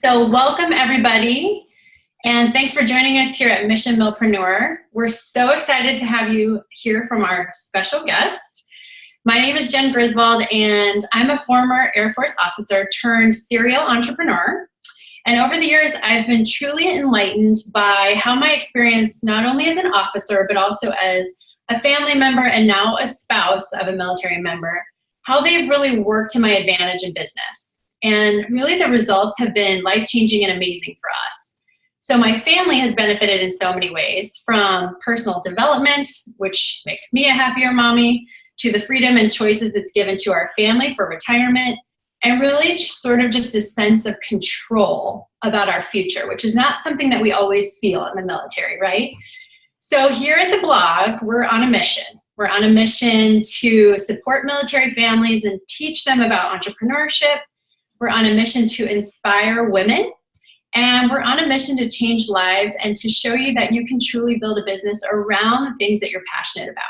So welcome everybody, and thanks for joining us here at Mission Milpreneur. We're so excited to have you hear from our special guest. My name is Jen Griswold, and I'm a former Air Force officer turned serial entrepreneur. And over the years, I've been truly enlightened by how my experience, not only as an officer, but also as a family member and now a spouse of a military member, how they've really worked to my advantage in business. And really the results have been life-changing and amazing for us. So my family has benefited in so many ways, from personal development, which makes me a happier mommy, to the freedom and choices it's given to our family for retirement, and really sort of just this sense of control about our future, which is not something that we always feel in the military, right? So here at the blog, we're on a mission. We're on a mission to support military families and teach them about entrepreneurship. We're on a mission to inspire women, and we're on a mission to change lives and to show you that you can truly build a business around the things that you're passionate about.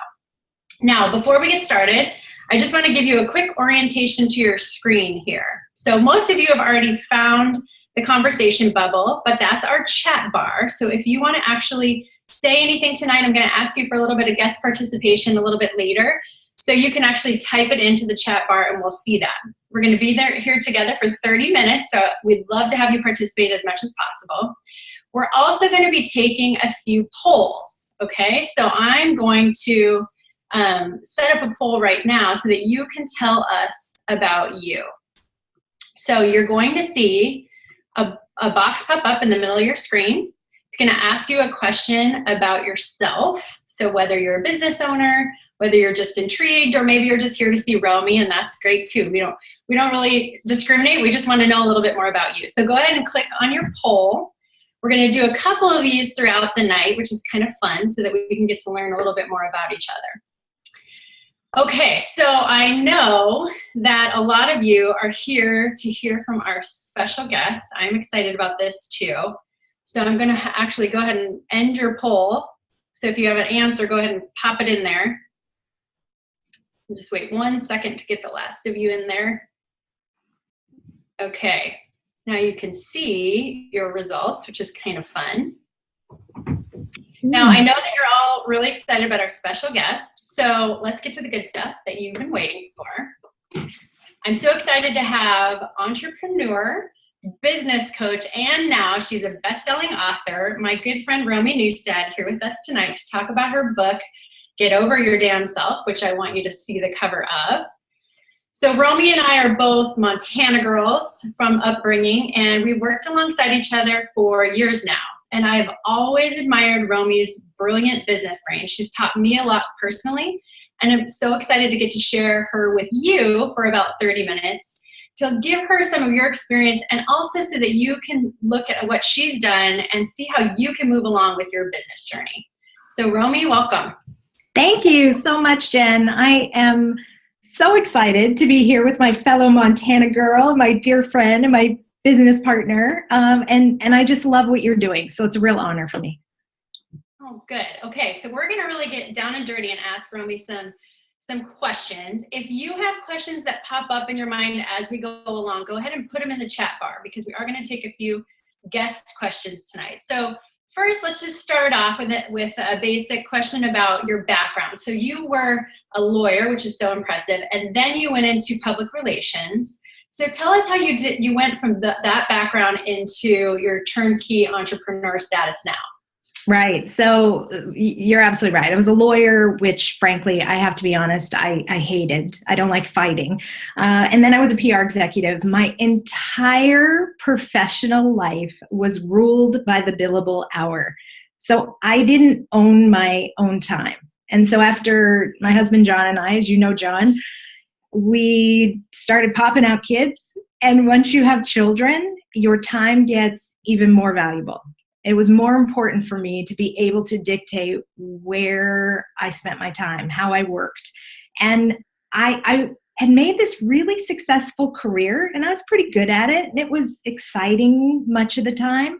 Now, before we get started, I just want to give you a quick orientation to your screen here. So most of you have already found the conversation bubble, but that's our chat bar. So if you want to actually say anything tonight, I'm going to ask you for a little bit of guest participation a little bit later. So you can actually type it into the chat bar and we'll see that. We're going to be here together for 30 minutes, so we'd love to have you participate as much as possible. We're also going to be taking a few polls, okay? So I'm going to set up a poll right now so that you can tell us about you. So you're going to see a box pop up in the middle of your screen. It's going to ask you a question about yourself. So whether you're a business owner, whether you're just intrigued, or maybe you're just here to see Romi, and that's great too. We don't really discriminate. We just want to know a little bit more about you. So go ahead and click on your poll. We're going to do a couple of these throughout the night, which is kind of fun, so that we can get to learn a little bit more about each other. Okay, so I know that a lot of you are here to hear from our special guest. I'm excited about this too. So I'm going to actually go ahead and end your poll. So if you have an answer, go ahead and pop it in there. Just wait 1 second to get the last of you in there. Okay, now you can see your results, which is kind of fun. Now, I know that you're all really excited about our special guest, so let's get to the good stuff that you've been waiting for. I'm so excited to have entrepreneur, business coach, and now she's a best-selling author, my good friend Romi Neustadt, here with us tonight to talk about her book, Get Over Your Damn Self, which I want you to see the cover of. So Romi and I are both Montana girls from upbringing, and we've worked alongside each other for years now. And I've always admired Romi's brilliant business brain. She's taught me a lot personally, and I'm so excited to get to share her with you for about 30 minutes to give her some of your experience, and also so that you can look at what she's done and see how you can move along with your business journey. So Romi, welcome. Thank you so much, Jen. I am so excited to be here with my fellow Montana girl, my dear friend, and my business partner. And I just love what you're doing. So it's a real honor for me. Oh, good. Okay, so we're going to really get down and dirty and ask Romi some questions. If you have questions that pop up in your mind as we go along, go ahead and put them in the chat bar, because we are going to take a few guest questions tonight. So first, let's just start off with a basic question about your background. So you were a lawyer, which is so impressive, and then you went into public relations. So tell us how you went from that background into your turnkey entrepreneur status now. Right. So you're absolutely right. I was a lawyer, which frankly, I have to be honest, I hated. I don't like fighting. And then I was a PR executive. My entire professional life was ruled by the billable hour. So I didn't own my own time. And so after my husband, John, and I, as you know, John, we started popping out kids. And once you have children, your time gets even more valuable. It was more important for me to be able to dictate where I spent my time, how I worked. And I had made this really successful career, and I was pretty good at it. And it was exciting much of the time.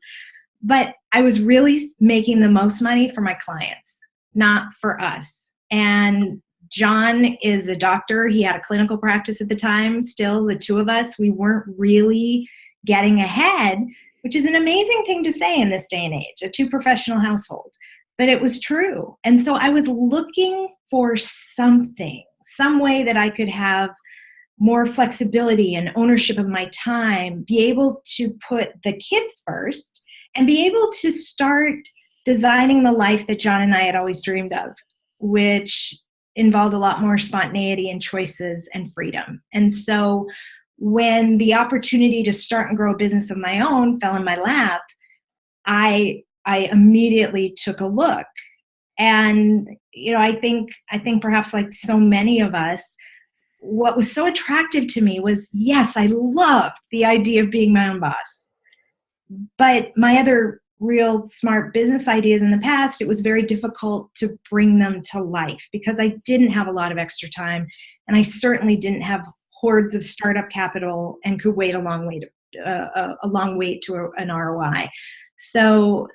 But I was really making the most money for my clients, not for us. And John is a doctor. He had a clinical practice at the time. Still, the two of us, we weren't really getting ahead, which is an amazing thing to say in this day and age, a two-professional household. But it was true. And so I was looking for something, some way that I could have more flexibility and ownership of my time, be able to put the kids first, and be able to start designing the life that John and I had always dreamed of, which involved a lot more spontaneity and choices and freedom. And so when the opportunity to start and grow a business of my own fell in my lap, I immediately took a look. And, I think perhaps like so many of us, what was so attractive to me was, yes, I loved the idea of being my own boss. But my other real smart business ideas in the past, it was very difficult to bring them to life because I didn't have a lot of extra time. And I certainly didn't have hordes of startup capital and could wait a long wait to an ROI. So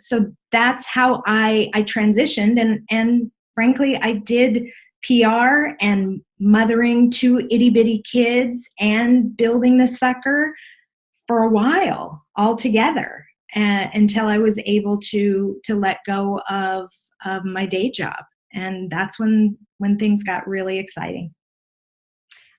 that's how I transitioned. And frankly, I did PR and mothering two itty bitty kids and building the sucker for a while all together until I was able to let go of my day job. And that's when things got really exciting.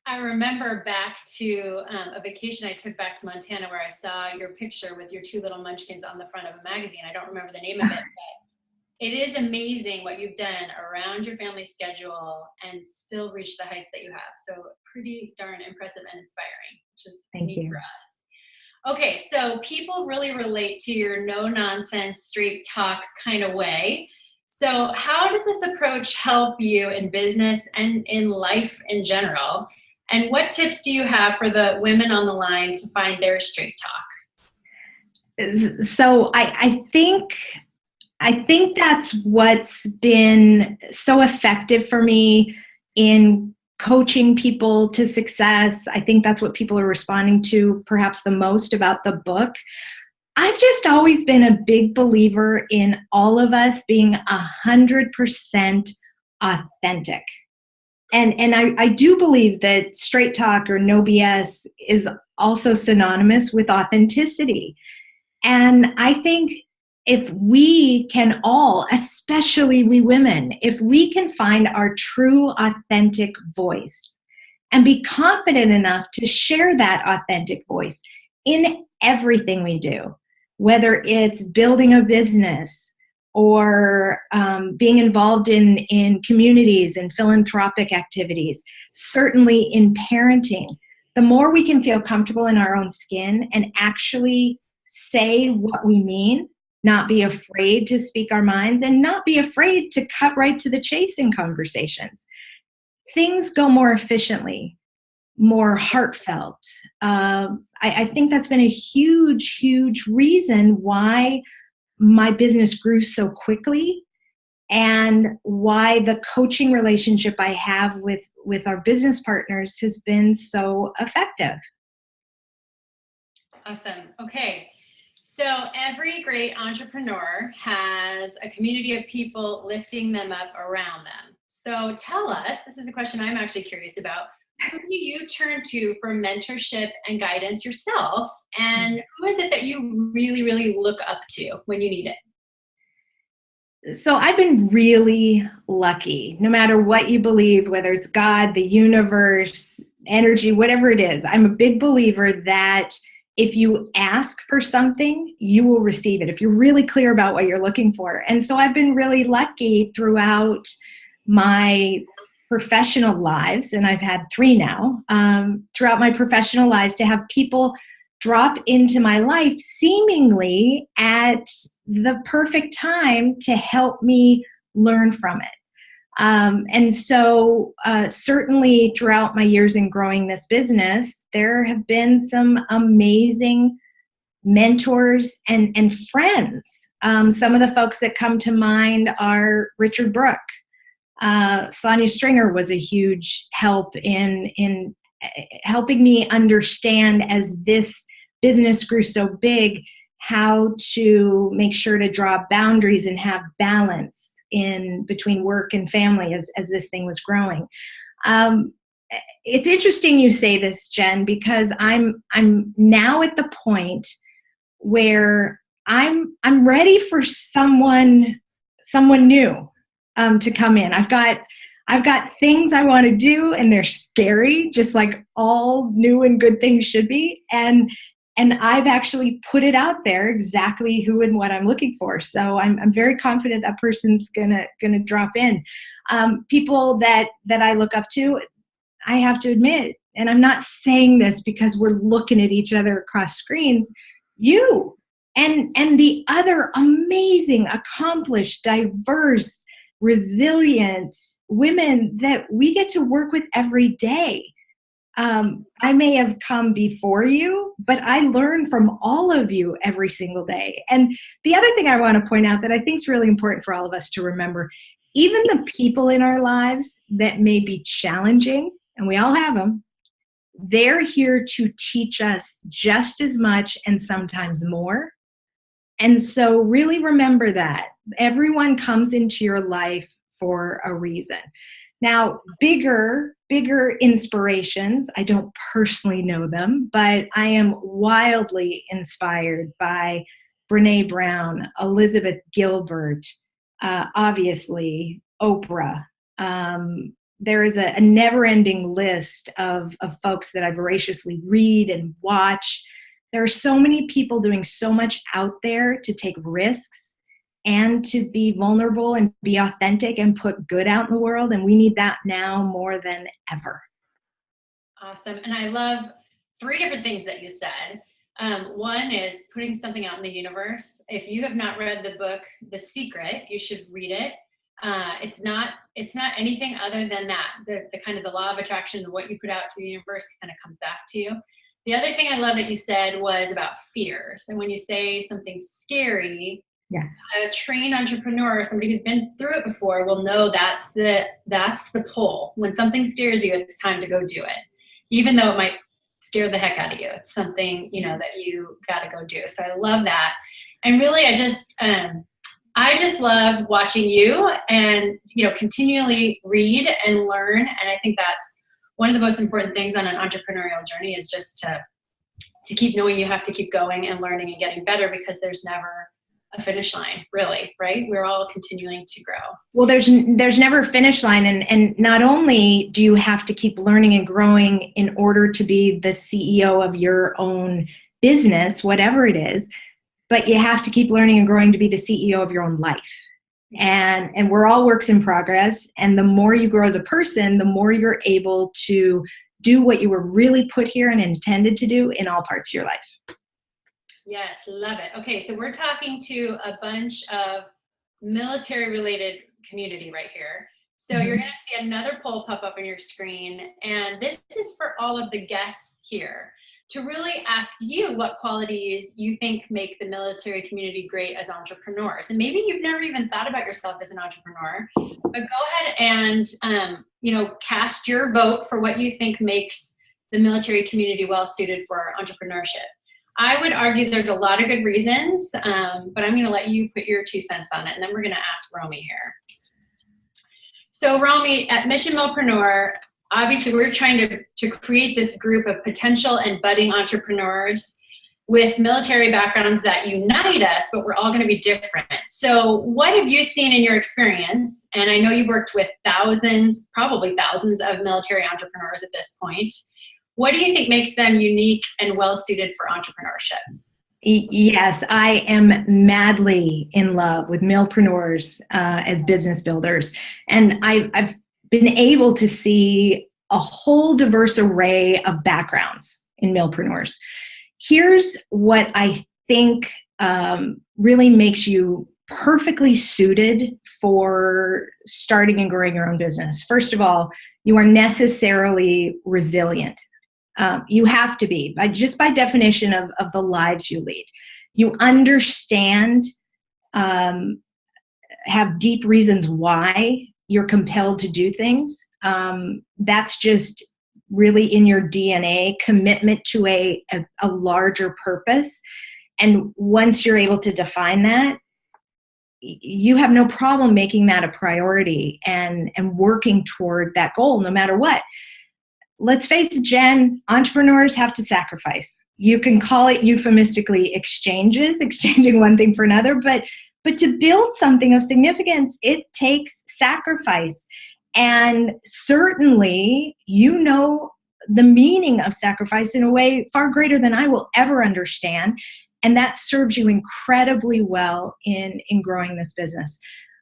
I remember back to a vacation I took back to Montana where I saw your picture with your two little munchkins on the front of a magazine. I don't remember the name of it, but it is amazing what you've done around your family schedule and still reach the heights that you have. So pretty darn impressive and inspiring, which is neat for us. Okay, so people really relate to your no-nonsense, straight talk kind of way. So how does this approach help you in business and in life in general? And what tips do you have for the women on the line to find their straight talk? So I think that's what's been so effective for me in coaching people to success. I think that's what people are responding to perhaps the most about the book. I've just always been a big believer in all of us being 100% authentic. And I do believe that straight talk or no BS is also synonymous with authenticity. And I think if we can all, especially we women, if we can find our true authentic voice and be confident enough to share that authentic voice in everything we do, whether it's building a business or being involved in communities and philanthropic activities, certainly in parenting, the more we can feel comfortable in our own skin and actually say what we mean, not be afraid to speak our minds, and not be afraid to cut right to the chase in conversations, things go more efficiently, more heartfelt. I think that's been a huge, huge reason why my business grew so quickly and why the coaching relationship I have with our business partners has been so effective. Awesome. Okay. So every great entrepreneur has a community of people lifting them up around them. So tell us, this is a question I'm actually curious about, who do you turn to for mentorship and guidance yourself? And who is it that you really, really look up to when you need it? So I've been really lucky, no matter what you believe, whether it's God, the universe, energy, whatever it is. I'm a big believer that if you ask for something, you will receive it if you're really clear about what you're looking for. And so I've been really lucky throughout my professional lives, and I've had 3 now, throughout my professional lives, to have people drop into my life seemingly at the perfect time to help me learn from it. And so certainly throughout my years in growing this business, there have been some amazing mentors and friends. Some of the folks that come to mind are Richard Brooke. Sonia Stringer was a huge help in helping me understand, as this business grew so big, how to make sure to draw boundaries and have balance in between work and family as this thing was growing. it's interesting you say this, Jen, because I'm now at the point where I'm ready for someone new to come in. I've got things I want to do, and they're scary, just like all new and good things should be. And I've actually put it out there exactly who and what I'm looking for. So I'm very confident that person's gonna drop in. People that I look up to, I have to admit, and I'm not saying this because we're looking at each other across screens, you and the other amazing, accomplished, diverse, resilient women that we get to work with every day. I may have come before you, but I learn from all of you every single day. And the other thing I want to point out that I think is really important for all of us to remember, even the people in our lives that may be challenging, and we all have them, they're here to teach us just as much and sometimes more. And so really remember that. Everyone comes into your life for a reason. Now, bigger inspirations, I don't personally know them, but I am wildly inspired by Brené Brown, Elizabeth Gilbert, obviously Oprah. There is a never-ending list of folks that I voraciously read and watch. There are so many people doing so much out there to take risks and to be vulnerable and be authentic and put good out in the world. And we need that now more than ever. Awesome. And I love 3 different things that you said. One is putting something out in the universe. If you have not read the book, The Secret, you should read it. It's not anything other than that. The kind of the law of attraction, what you put out to the universe kind of comes back to you. The other thing I love that you said was about fears. And when you say something scary, yeah, a trained entrepreneur, somebody who's been through it before, will know that's the pull. When something scares you, it's time to go do it. Even though it might scare the heck out of you. It's something, that you got to go do. So I love that. And really, I just love watching you and, continually read and learn. And I think that's one of the most important things on an entrepreneurial journey, is just to keep knowing you have to keep going and learning and getting better, because there's never a finish line, really, right? We're all continuing to grow. Well, there's never a finish line. And not only do you have to keep learning and growing in order to be the CEO of your own business, whatever it is, but you have to keep learning and growing to be the CEO of your own life. And we're all works in progress. And the more you grow as a person, the more you're able to do what you were really put here and intended to do in all parts of your life. Yes, love it. Okay, so we're talking to a bunch of military-related community right here. So you're going to see another poll pop up on your screen, and this is for all of the guests here to really ask you what qualities you think make the military community great as entrepreneurs. And maybe you've never even thought about yourself as an entrepreneur, but go ahead and cast your vote for what you think makes the military community well suited for entrepreneurship. I would argue there's a lot of good reasons, but I'm going to let you put your 2 cents on it, and then we're going to ask Romi here. So Romi, at Mission Milpreneur, obviously we're trying to create this group of potential and budding entrepreneurs with military backgrounds that unite us, but we're all going to be different. So what have you seen in your experience? And I know you've worked with thousands, probably thousands of military entrepreneurs at this point. What do you think makes them unique and well-suited for entrepreneurship? Yes, I am madly in love with milpreneurs as business builders. And I've been able to see a whole diverse array of backgrounds in milpreneurs. Here's what I think really makes you perfectly suited for starting and growing your own business. First of all, you are necessarily resilient. You have to be, by definition of the lives you lead. You understand, have deep reasons why you're compelled to do things. That's just really in your DNA, commitment to a larger purpose. And once you're able to define that, you have no problem making that a priority and working toward that goal no matter what. let's face it, Jen, entrepreneurs have to sacrifice. You can call it euphemistically exchanges, exchanging one thing for another, but to build something of significance, it takes sacrifice. And certainly, you know the meaning of sacrifice in a way far greater than I will ever understand. And that serves you incredibly well in growing this business.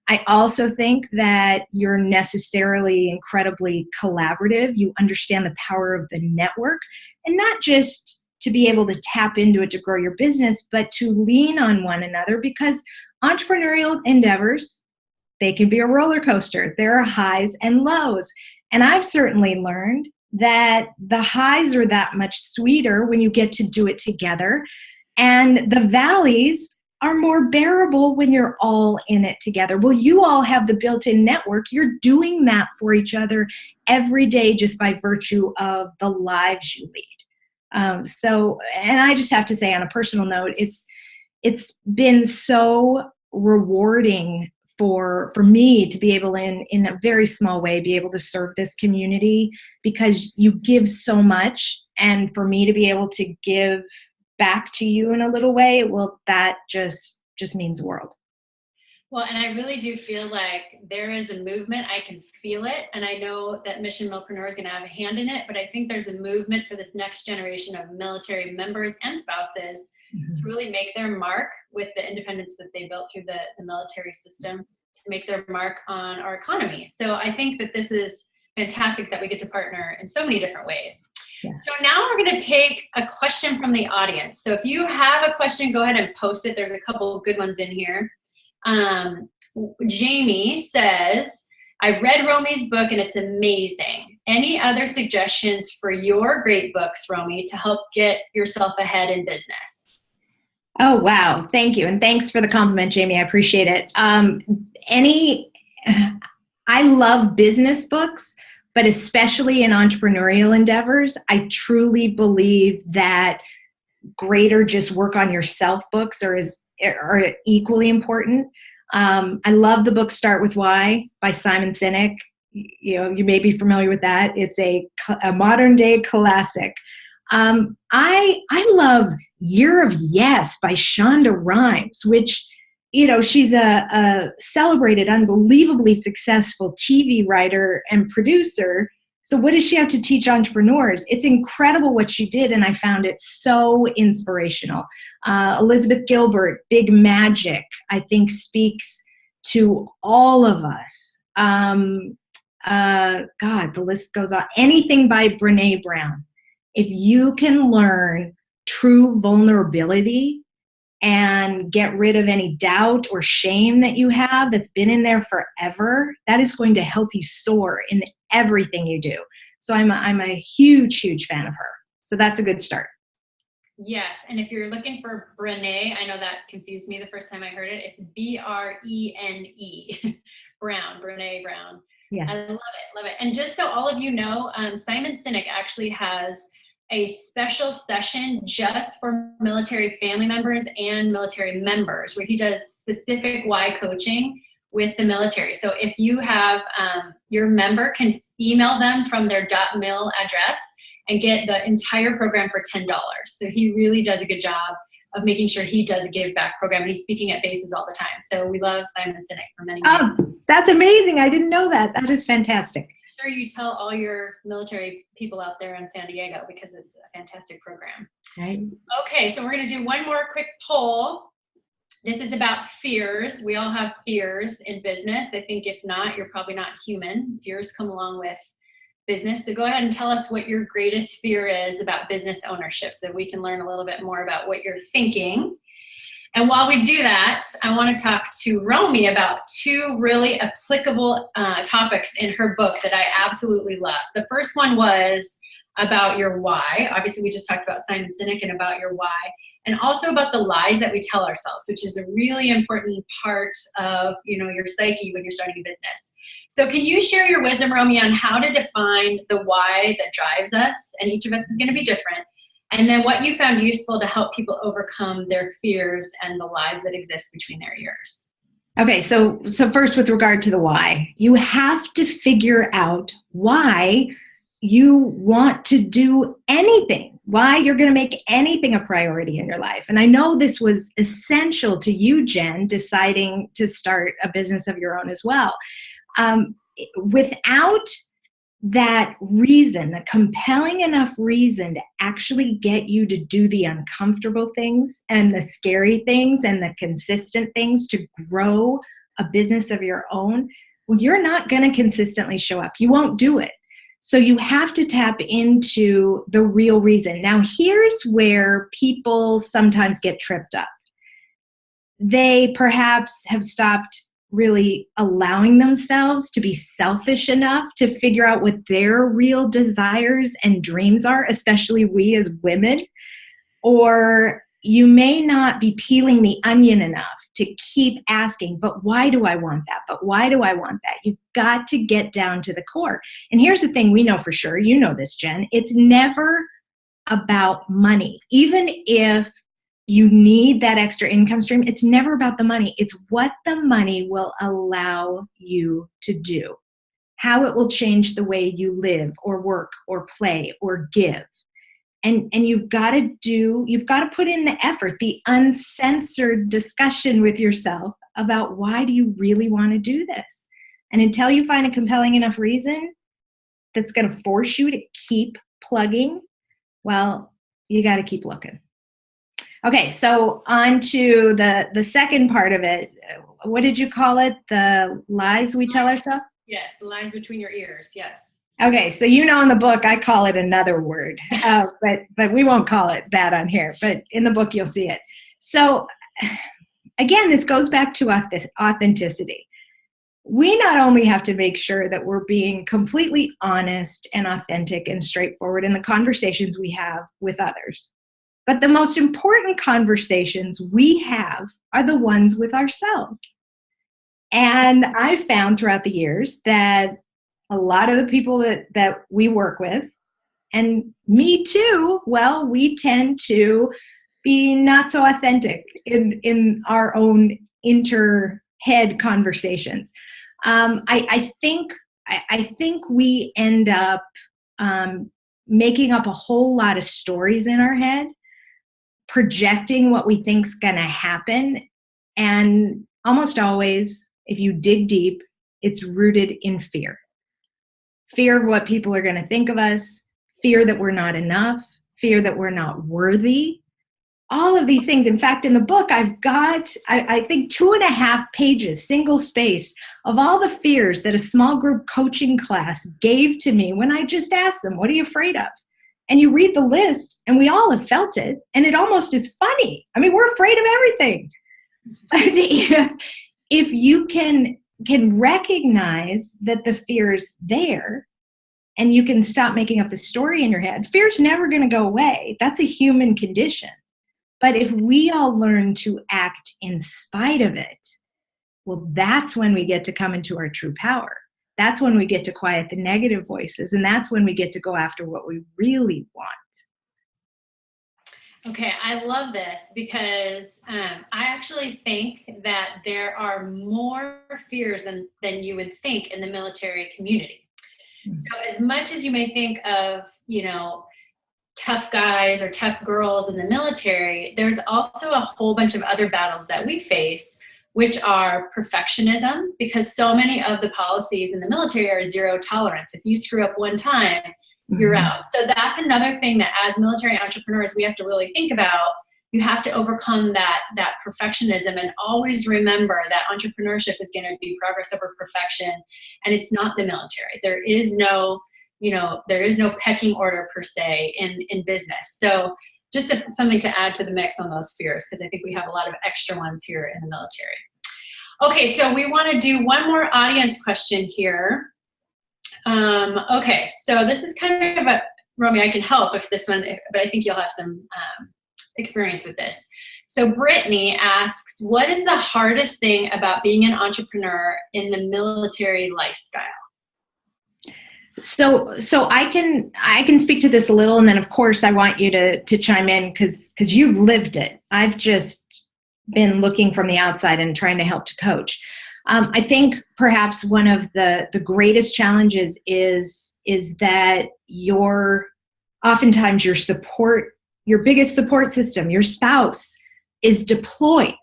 I also think that you're necessarily incredibly collaborative. You understand the power of the network, and not just to be able to tap into it to grow your business, but to lean on one another, because entrepreneurial endeavors, they can be a roller coaster. There are highs and lows. And I've certainly learned that the highs are that much sweeter when you get to do it together. And the valleys are more bearable when you're all in it together. Well, you all have the built-in network. You're doing that for each other every day just by virtue of the lives you lead. And I just have to say, on a personal note, it's been so rewarding for me to be able in a very small way be able to serve this community, because you give so much, and for me to be able to give back to you in a little way, well, that just means the world. Well, and I really do feel like there is a movement. I can feel it. And I know that Mission Milpreneur is going to have a hand in it, but I think there's a movement for this next generation of military members and spouses to really make their mark with the independence that they built through the military system, to make their mark on our economy. So I think that this is fantastic that we get to partner in so many different ways. Yeah. So now we're going to take a question from the audience. So if you have a question, go ahead and post it. There's a couple of good ones in here. Jamie says, I've read Romi's book and it's amazing. Any other suggestions for your great books, Romi, to help get yourself ahead in business? Oh, wow. Thank you. And thanks for the compliment, Jamie. I appreciate it. I love business books, but especially in entrepreneurial endeavors, I truly believe that greater just work on yourself books are equally important. I love the book Start With Why by Simon Sinek. You know, you may be familiar with that. It's a modern day classic. I love Year of Yes by Shonda Rhimes, which, you know, she's a celebrated, unbelievably successful TV writer and producer. So what does she have to teach entrepreneurs? It's incredible what she did, and I found it so inspirational. Elizabeth Gilbert, Big Magic, I think speaks to all of us. God, the list goes on. Anything by Brené Brown. If you can learn true vulnerability and get rid of any doubt or shame that you have that's been in there forever, that is going to help you soar in everything you do. So I'm a huge, huge fan of her. So that's a good start. Yes, and if you're looking for Brené, I know that confused me the first time I heard it. It's Brene, Brown, Brené Brown. Yes. I love it, love it. And just so all of you know, Simon Sinek actually has a special session just for military family members and military members, where he does specific why coaching with the military. So if you have your member can email them from their .mil address and get the entire program for $10. So he really does a good job of making sure he does a give back program. And he's speaking at bases all the time. So we love Simon Sinek for many years. Oh, that's amazing. I didn't know that. That is fantastic. Sure, you tell all your military people out there in San Diego, because it's a fantastic program. Right. Okay, so we're going to do one more quick poll. This is about fears. We all have fears in business. I think if not, you're probably not human. Fears come along with business. So go ahead and tell us what your greatest fear is about business ownership, so we can learn a little bit more about what you're thinking. And while we do that, I want to talk to Romi about two really applicable topics in her book that I absolutely love. The first one was about your why. Obviously, we just talked about Simon Sinek and about your why, and also about the lies that we tell ourselves, which is a really important part of, you know, your psyche when you're starting a business. So can you share your wisdom, Romi, on how to define the why that drives us? And each of us is going to be different. And then what you found useful to help people overcome their fears and the lies that exist between their ears. Okay, so first with regard to the why, you have to figure out why you want to do anything, why you're going to make anything a priority in your life. And I know this was essential to you, Jen, deciding to start a business of your own as well. Without that reason, a compelling enough reason to actually get you to do the uncomfortable things and the scary things and the consistent things to grow a business of your own, well, you're not going to consistently show up. You won't do it. So you have to tap into the real reason. Now, here's where people sometimes get tripped up. They perhaps have stopped really allowing themselves to be selfish enough to figure out what their real desires and dreams are, especially we as women. Or you may not be peeling the onion enough to keep asking, but why do I want that? But why do I want that? You've got to get down to the core. And here's the thing we know for sure, you know this, Jen, it's never about money. Even if you need that extra income stream, it's never about the money. It's what the money will allow you to do, how it will change the way you live or work or play or give. And you've got to put in the effort, the uncensored discussion with yourself about why do you really want to do this? And until you find a compelling enough reason that's going to force you to keep plugging, well, you got to keep looking. Okay, so on to the second part of it. What did you call it? The lies we tell ourselves? Yes, the lies between your ears, yes. Okay, so you know in the book I call it another word, but we won't call it that on here. But in the book you'll see it. So again, this goes back to authenticity. We not only have to make sure that we're being completely honest and authentic and straightforward in the conversations we have with others, but the most important conversations we have are the ones with ourselves. And I've found throughout the years that a lot of the people that we work with, and me too, well, we tend to be not so authentic in our own inter-head conversations. I think we end up making up a whole lot of stories in our head, projecting what we think's going to happen, and almost always, if you dig deep, it's rooted in fear. Fear of what people are going to think of us, fear that we're not enough, fear that we're not worthy. All of these things. In fact, in the book, I've got, I think, 2.5 pages, single spaced, of all the fears that a small group coaching class gave to me when I just asked them, what are you afraid of? And you read the list, and we all have felt it, and it almost is funny. I mean, we're afraid of everything. If you can recognize that the fear's there, and you can stop making up the story in your head, fear's never going to go away. That's a human condition. But if we all learn to act in spite of it, well, that's when we get to come into our true power. That's when we get to quiet the negative voices, and that's when we get to go after what we really want. Okay, I love this because I actually think that there are more fears than you would think in the military community. Mm-hmm. So as much as you may think of, tough guys or tough girls in the military, there's also a whole bunch of other battles that we face, which are perfectionism, because so many of the policies in the military are zero tolerance. If you screw up one time, you're out. So that's another thing that as military entrepreneurs, we have to really think about. You have to overcome that perfectionism, and always remember that entrepreneurship is going to be progress over perfection. And it's not the military. There is no pecking order per se in business. So just something to add to the mix on those fears, because I think we have a lot of extra ones here in the military. Okay, so we want to do one more audience question here. Okay, so this is kind of Romy, I can help if this one, but I think you'll have some experience with this. So Brittany asks, what is the hardest thing about being an entrepreneur in the military lifestyle? So I can speak to this a little, and then of course I want you to chime in because you've lived it. I've just been looking from the outside and trying to help to coach. I think perhaps one of the greatest challenges is is that oftentimes your biggest support system, your spouse, is deployed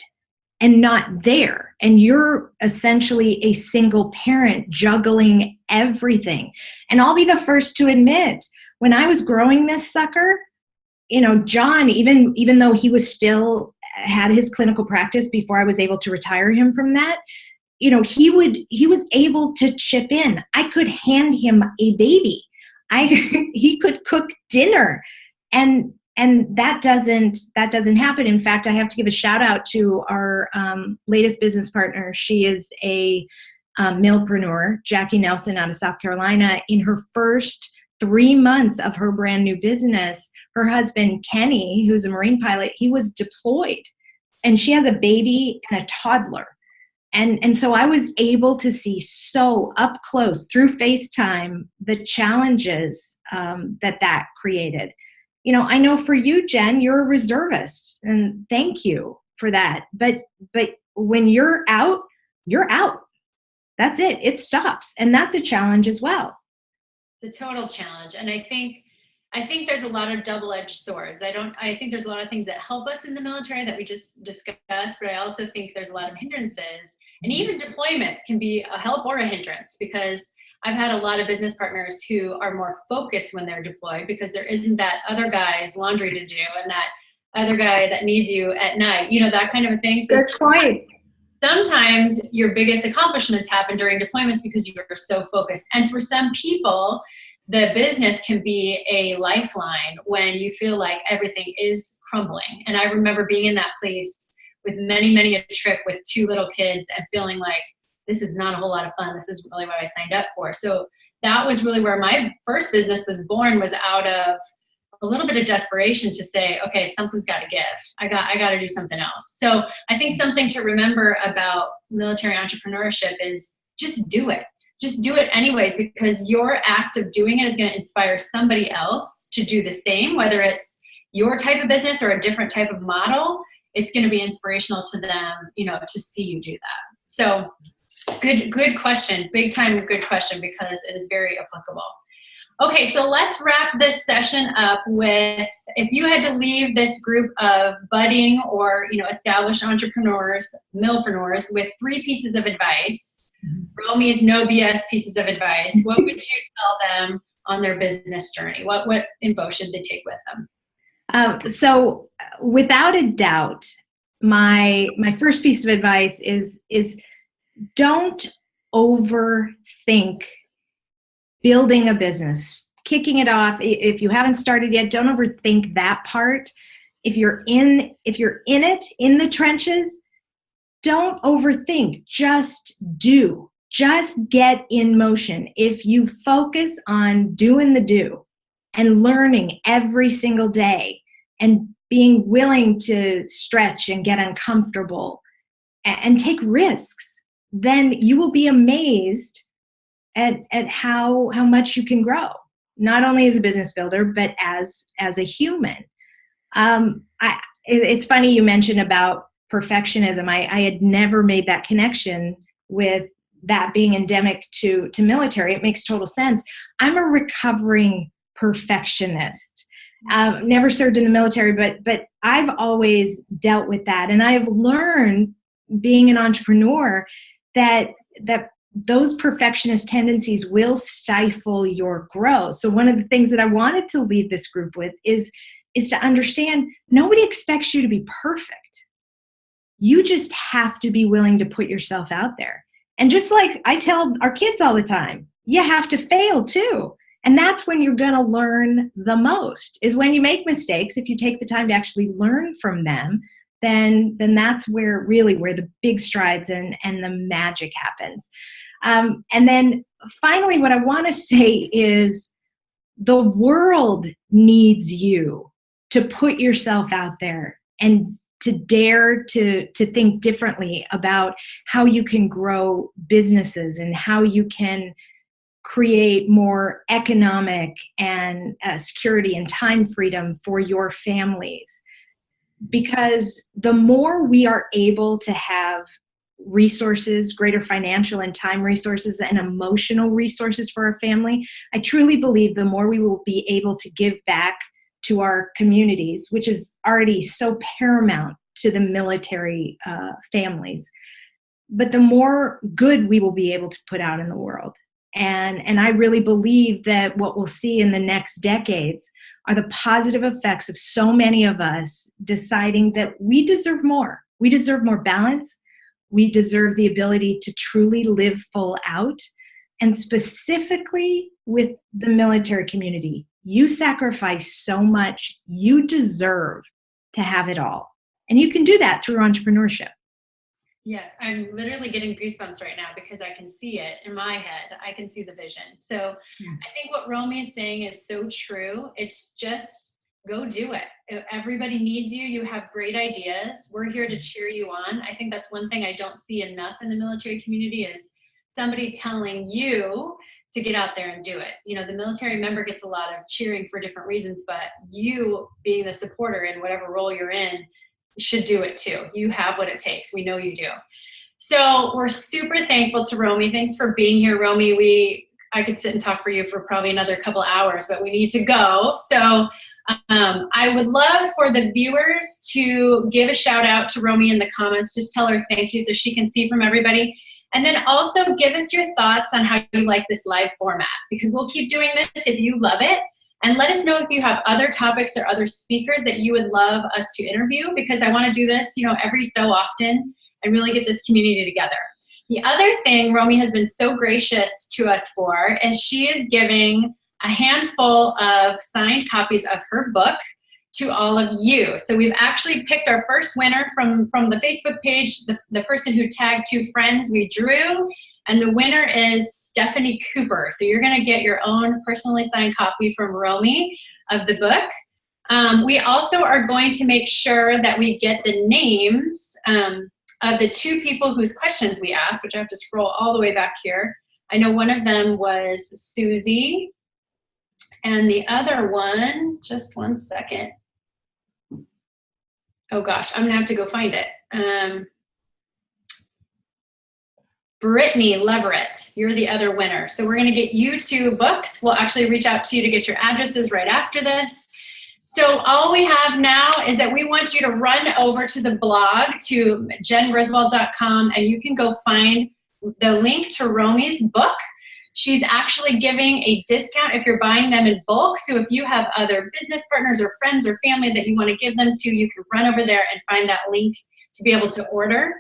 and not there. And you're essentially a single parent juggling everything. And I'll be the first to admit, when I was growing this sucker, John, even though he was still had his clinical practice before I was able to retire him from that, he was able to chip in. I could hand him a baby. He could cook dinner, and that doesn't happen. In fact, I have to give a shout out to our latest business partner. She is a Milpreneur, Jackie Nelson, out of South Carolina. In her first 3 months of her brand new business, her husband Kenny, who's a Marine pilot, he was deployed, and she has a baby and a toddler. And so I was able to see so up close through FaceTime the challenges that created. I know for you, Jen, you're a reservist, and thank you for that. But when you're out, you're out. That's it. It stops. And that's a challenge as well. The total challenge. And I think there's a lot of double-edged swords. I think there's a lot of things that help us in the military that we just discussed, but I also think there's a lot of hindrances. And even deployments can be a help or a hindrance, because I've had a lot of business partners who are more focused when they're deployed because there isn't that other guy's laundry to do and that other guy that needs you at night, that kind of a thing. So good point. Sometimes your biggest accomplishments happen during deployments because you are so focused. And for some people, the business can be a lifeline when you feel like everything is crumbling. And I remember being in that place with many a trip with 2 little kids and feeling like this is not a whole lot of fun. This is really what I signed up for. So that was really where my first business was born, was out of a little bit of desperation to say, okay, something's got to give. I got to do something else. So I think something to remember about military entrepreneurship is just do it. Just do it anyways, because your act of doing it is going to inspire somebody else to do the same, whether it's your type of business or a different type of model. It's going to be inspirational to them, to see you do that. So good question. Big time good question, because it is very applicable. Okay, so let's wrap this session up with, if you had to leave this group of budding or established entrepreneurs, milpreneurs, with 3 pieces of advice, Romi's no BS pieces of advice, what would you tell them on their business journey? What info should they take with them? So without a doubt, my first piece of advice is don't overthink building a business, kicking it off. If you haven't started yet, don't overthink that part. If you're in it, in the trenches, don't overthink. Just do. Just get in motion. If you focus on doing the do and learning every single day and being willing to stretch and get uncomfortable and take risks, then you will be amazed at how much you can grow, not only as a business builder, but as a human. It's funny you mentioned about perfectionism. I had never made that connection with that being endemic to military. It makes total sense. I'm a recovering perfectionist. Never served in the military, but I've always dealt with that. And I have learned, being an entrepreneur, that those perfectionist tendencies will stifle your growth. So one of the things that I wanted to leave this group with is to understand nobody expects you to be perfect. You just have to be willing to put yourself out there. And just like I tell our kids all the time, you have to fail too. And that's when you're going to learn the most, is when you make mistakes. If you take the time to actually learn from them, then that's where the big strides and the magic happens. And then finally, what I want to say is the world needs you to put yourself out there and to dare to think differently about how you can grow businesses and how you can create more economic and security and time freedom for your families. Because the more we are able to have resources, greater financial and time resources and emotional resources for our family. I truly believe the more we will be able to give back to our communities, which is already so paramount to the military families, but the more good we will be able to put out in the world. And I really believe that what we'll see in the next decades are the positive effects of so many of us deciding that we deserve more. We deserve more balance. We deserve the ability to truly live full out. And specifically with the military community, you sacrifice so much. You deserve to have it all. And you can do that through entrepreneurship. Yes, I'm literally getting goosebumps right now because I can see it in my head. I can see the vision. So I think what Romi is saying is so true. It's just go do it. Everybody needs you. You have great ideas. We're here to cheer you on. I think that's one thing I don't see enough in the military community is somebody telling you to get out there and do it. You know, the military member gets a lot of cheering for different reasons, but you being the supporter in whatever role you're in, should do it too. You have what it takes. We know you do. So we're super thankful to Romi. Thanks for being here, Romi. I could sit and talk for you for probably another couple hours, but we need to go. So I would love for the viewers to give a shout out to Romi in the comments. Just tell her thank you so she can see from everybody. And then also give us your thoughts on how you like this live format, because we'll keep doing this if you love it. And let us know if you have other topics or other speakers that you would love us to interview, because I want to do this, you know, every so often and really get this community together. The other thing Romi has been so gracious to us for is she is giving a handful of signed copies of her book to all of you. So we've actually picked our first winner from the Facebook page, the person who tagged 2 friends we drew. And the winner is Stephanie Cooper. So you're going to get your own personally signed copy from Romi of the book. We also are going to make sure that we get the names of the 2 people whose questions we asked, which I have to scroll all the way back here. I know one of them was Susie, and the other one, just one second. Oh gosh, I'm going to have to go find it. Brittany Leverett, you're the other winner. So we're gonna get you 2 books. We'll actually reach out to you to get your addresses right after this. So all we have now is that we want you to run over to the blog to jengriswold.com, and you can go find the link to Romi's book. She's actually giving a discount if you're buying them in bulk. So if you have other business partners or friends or family that you wanna give them to, you can run over there and find that link to be able to order.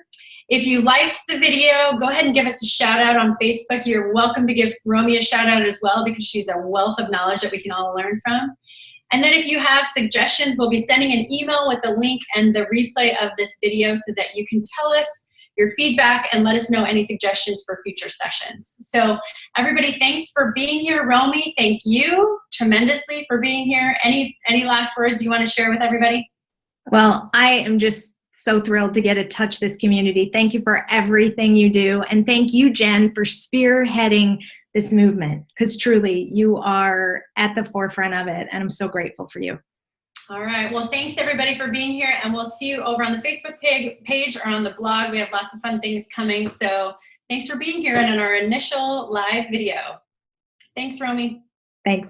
If you liked the video, go ahead and give us a shout out on Facebook. You're welcome to give Romi a shout out as well, because she's a wealth of knowledge that we can all learn from. And then if you have suggestions, we'll be sending an email with a link and the replay of this video so that you can tell us your feedback and let us know any suggestions for future sessions. So everybody, thanks for being here. Romi, thank you tremendously for being here. Any last words you want to share with everybody? Well, I am just so thrilled to get to touch this community. Thank you for everything you do. And thank you, Jen, for spearheading this movement, because truly you are at the forefront of it. And I'm so grateful for you. All right. Well, thanks everybody for being here. And we'll see you over on the Facebook page or on the blog. We have lots of fun things coming. So thanks for being here and in our initial live video. Thanks, Romi. Thanks.